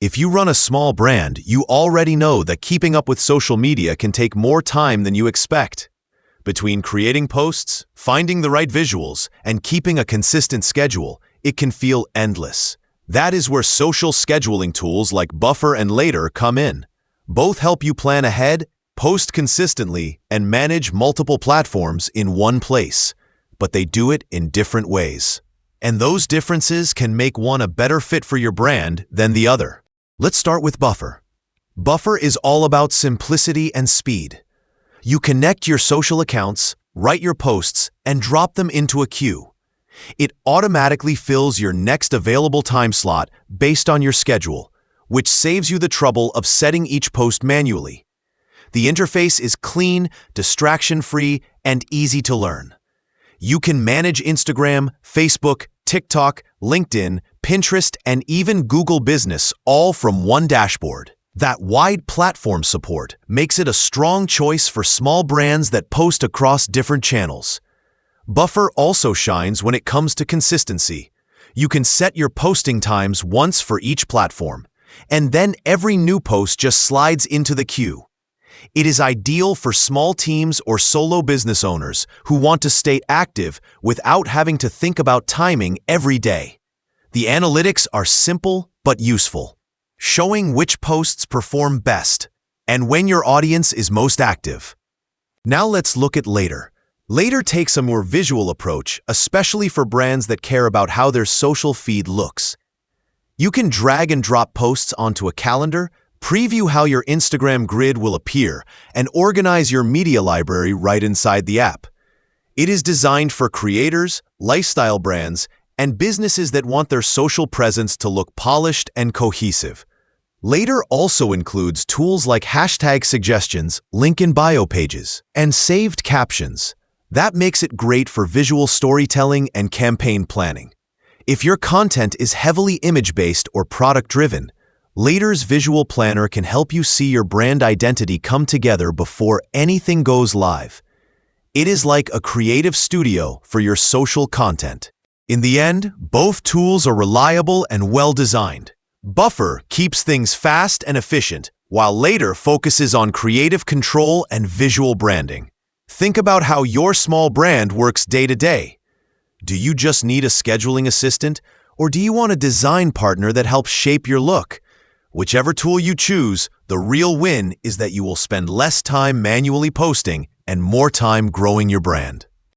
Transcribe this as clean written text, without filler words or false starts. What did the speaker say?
If you run a small brand, you already know that keeping up with social media can take more time than you expect. Between creating posts, finding the right visuals, and keeping a consistent schedule, it can feel endless. That is where social scheduling tools like Buffer and Later come in. Both help you plan ahead, post consistently, and manage multiple platforms in one place. But they do it in different ways. And those differences can make one a better fit for your brand than the other. Let's start with Buffer. Buffer is all about simplicity and speed. You connect your social accounts, write your posts, and drop them into a queue. It automatically fills your next available time slot based on your schedule, which saves you the trouble of setting each post manually. The interface is clean, distraction-free, and easy to learn. You can manage Instagram, Facebook, TikTok, LinkedIn, Pinterest, and even Google Business all from one dashboard. That wide platform support makes it a strong choice for small brands that post across different channels. Buffer also shines when it comes to consistency. You can set your posting times once for each platform, and then every new post just slides into the queue. It is ideal for small teams or solo business owners who want to stay active without having to think about timing every day. The analytics are simple but useful, showing which posts perform best and when your audience is most active. Now let's look at Later. Later takes a more visual approach, especially for brands that care about how their social feed looks. You can drag and drop posts onto a calendar, preview how your Instagram grid will appear, and organize your media library right inside the app. It is designed for creators, lifestyle brands, and businesses that want their social presence to look polished and cohesive. Later also includes tools like hashtag suggestions, link in bio pages, and saved captions. That makes it great for visual storytelling and campaign planning. If your content is heavily image-based or product-driven, Later's visual planner can help you see your brand identity come together before anything goes live. It is like a creative studio for your social content. In the end, both tools are reliable and well-designed. Buffer keeps things fast and efficient, while Later focuses on creative control and visual branding. Think about how your small brand works day to day. Do you just need a scheduling assistant, or do you want a design partner that helps shape your look? Whichever tool you choose, the real win is that you will spend less time manually posting and more time growing your brand.